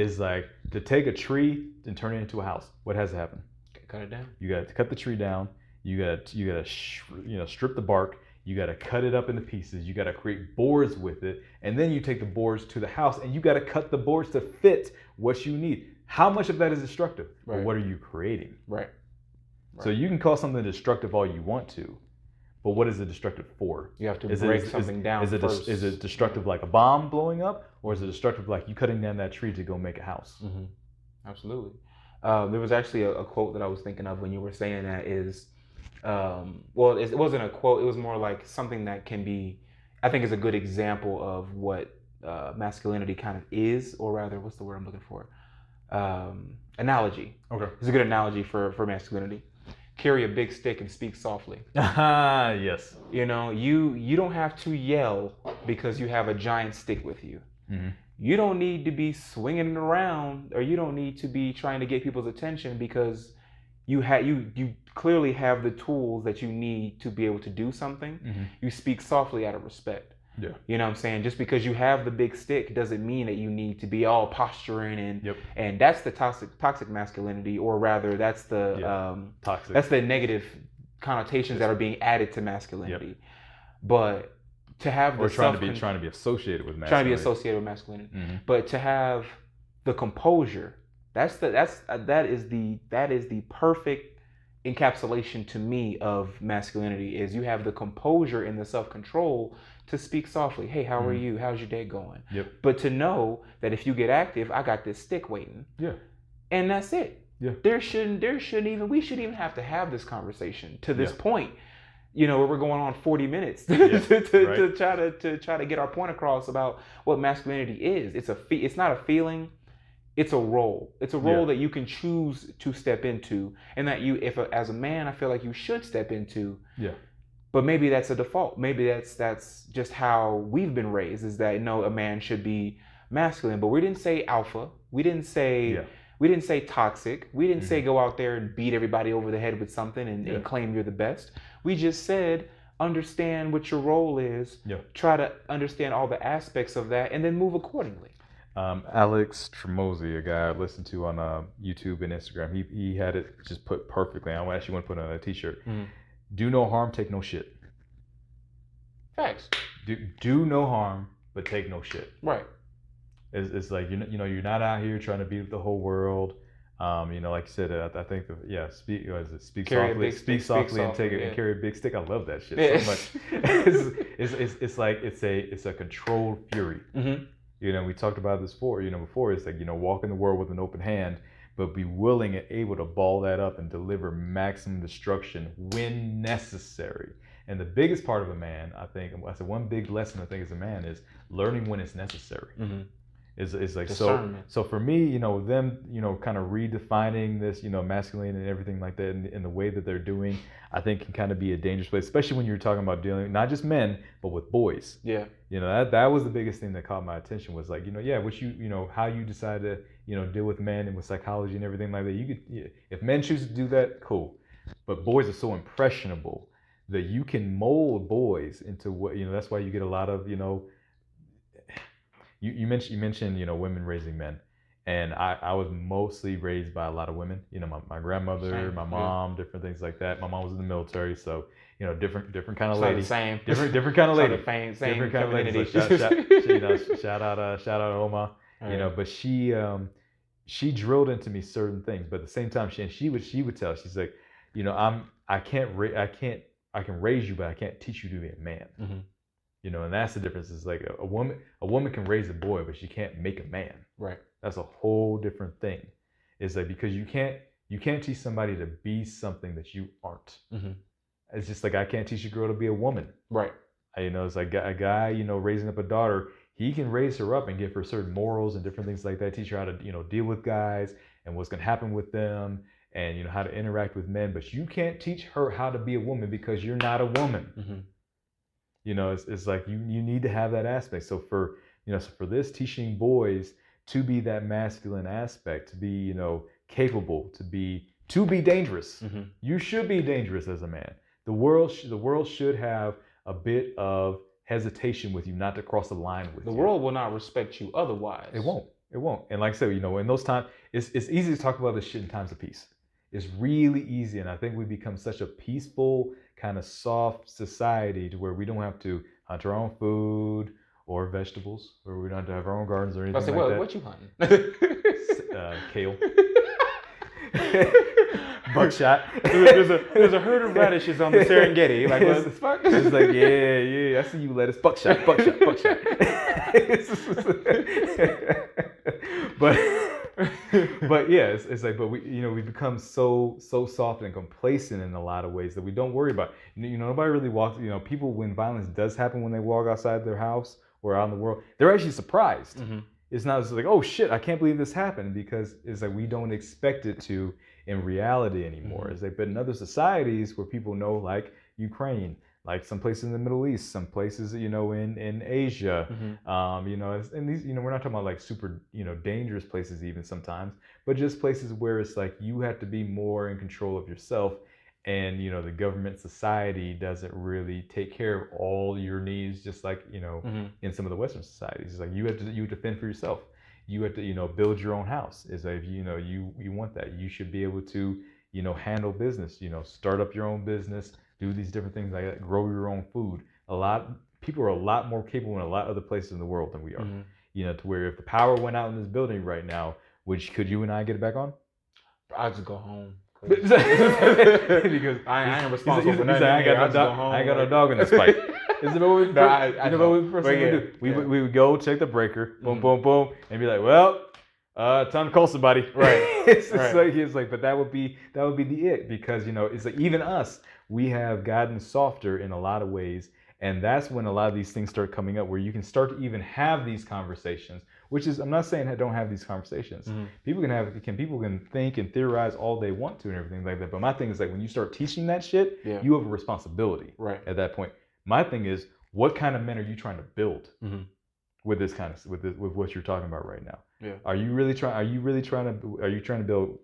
is like to take a tree and turn it into a house. What has to happen? Cut it down. You got to cut the tree down. You got to strip the bark. You got to cut it up into pieces. You got to create boards with it, and then you take the boards to the house, and you got to cut the boards to fit what you need. How much of that is destructive? Right. But what are you creating? Right. So you can call something destructive all you want to, but what is it destructive for? You have to break something down first. Is it destructive like a bomb blowing up, or is it destructive like you cutting down that tree to go make a house? Mm-hmm. Absolutely. There was actually a quote that I was thinking of when you were saying that is, well, it wasn't a quote. It was more like something that can be, I think is a good example of what masculinity kind of is, or rather, what's the word I'm looking for? Analogy. Okay. It's a good analogy for masculinity. Carry a big stick and speak softly. Yes. You know, you don't have to yell because you have a giant stick with you. Mm-hmm. You don't need to be swinging it around, or you don't need to be trying to get people's attention because you clearly have the tools that you need to be able to do something. Mm-hmm. You speak softly out of respect. Yeah. You know what I'm saying? Just because you have the big stick doesn't mean that you need to be all posturing and that's the toxic masculinity, or rather that's the toxic. That's the negative connotations that are being added to masculinity. Yep. But to have the trying to be associated with masculinity. Trying to be associated with masculinity. Mm-hmm. But to have the composure, that is the perfect encapsulation to me of masculinity. Is you have the composure and the self-control to speak softly. Hey, how are you? How's your day going? Yep. But to know that if you get active, I got this stick waiting. Yeah. And that's it. Yeah. We shouldn't even have to have this conversation to this point. You know, we're going on 40 minutes to try to get our point across about what masculinity is. It's not a feeling. It's a role. It's a role that you can choose to step into, and that as a man, I feel like you should step into. Yeah. But maybe that's a default. Maybe that's just how we've been raised, is that a man should be masculine. But we didn't say alpha. We didn't say toxic. We didn't say go out there and beat everybody over the head with something and claim you're the best. We just said understand what your role is. Yeah. Try to understand all the aspects of that, and then move accordingly. Alex Tremosi, a guy I listen to on YouTube and Instagram, he had it just put perfectly. I actually want to put it on a t-shirt. Mm-hmm. Do no harm, take no shit. Facts. Do no harm, but take no shit. Right. It's like you're not out here trying to beat the whole world. Like you said, I think speak softly and carry a big stick. I love that shit so much. It's a controlled fury. Mm-hmm. We talked about this before. It's like walk in the world with an open hand, but be willing and able to ball that up and deliver maximum destruction when necessary. And the biggest part of a man, I think, one big lesson I think as a man is learning when it's necessary. Mm-hmm. Is like so for me, them kind of redefining this, masculine and everything like that in the way that they're doing, I think can kind of be a dangerous place, especially when you're talking about dealing not just men but with boys. Yeah. That was the biggest thing that caught my attention was like how you decide to deal with men and with psychology and everything like that. You could, if men choose to do that, cool, but boys are so impressionable that you can mold boys into what that's why you get a lot of You mentioned women raising men, and I was mostly raised by a lot of women. My grandmother, my mom, different things like that. My mom was in the military, so different kind of lady. Same. Different kind of lady. Same different kind of lady. So shout out Oma. Right. But she drilled into me certain things, but at the same time she would tell, she's like, I can raise you, but I can't teach you to be a man. Mm-hmm. And that's the difference. Is like a woman can raise a boy, but she can't make a man. Right. That's a whole different thing. It's like, because you can't teach somebody to be something that you aren't. Mm-hmm. It's just like I can't teach a girl to be a woman. Right. It's like a guy, raising up a daughter, he can raise her up and give her certain morals and different things like that, teach her how to, deal with guys and what's going to happen with them and, how to interact with men. But you can't teach her how to be a woman because you're not a woman. Mm-hmm. It's like you need to have that aspect. So for this, teaching boys to be that masculine aspect, to be capable, to be dangerous. Mm-hmm. You should be dangerous as a man. The world should have a bit of hesitation with you, not to cross the line with you. The world will not respect you otherwise. It won't. It won't. And like I said, in those times, it's easy to talk about this shit in times of peace. It's really easy, and I think we become such a peaceful, kind of soft society to where we don't have to hunt our own food or vegetables, or we don't have to have our own gardens or anything like that. What you hunting? Kale. Buckshot. There's a herd of radishes on the Serengeti. Like, what the fuck? It's like, yeah, I see you lettuce. Buckshot. but yeah, it's like, but we become so soft and complacent in a lot of ways that we don't worry about. Nobody really walks. People, when violence does happen, when they walk outside their house or out in the world, they're actually surprised. Mm-hmm. It's not just like, oh shit, I can't believe this happened, because it's like we don't expect it to in reality anymore. Mm-hmm. It's like, but in other societies where people know, like Ukraine, like some places in the Middle East, some places, in Asia, mm-hmm. And these, we're not talking about like super, dangerous places even sometimes, but just places where it's like you have to be more in control of yourself. And, the government society doesn't really take care of all your needs, just like, mm-hmm. in some of the Western societies. It's like you have to fend for yourself. You have to, build your own house. It's like, you want that. You should be able to, handle business, start up your own business, do these different things like that, grow your own food. People are a lot more capable in a lot of other places in the world than we are. Mm-hmm. To where if the power went out in this building right now, could you and I get it back on? I'll just go home. Because I ain't responsible for nothing. I ain't got no dog in this fight. Isn't what we we would go check the breaker, boom, boom, boom, and be like, well, time to call somebody. Right. It's like, but that would be the it, because it's like even us, we have gotten softer in a lot of ways, and that's when a lot of these things start coming up, where you can start to even have these conversations. Which is, I'm not saying I don't have these conversations. Mm-hmm. People can think and theorize all they want to and everything like that. But my thing is, like, when you start teaching that shit, you have a responsibility at that point. My thing is, what kind of men are you trying to build with this kind of with what you're talking about right now? Yeah. Are you trying to build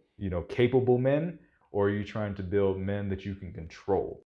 capable men, or are you trying to build men that you can control?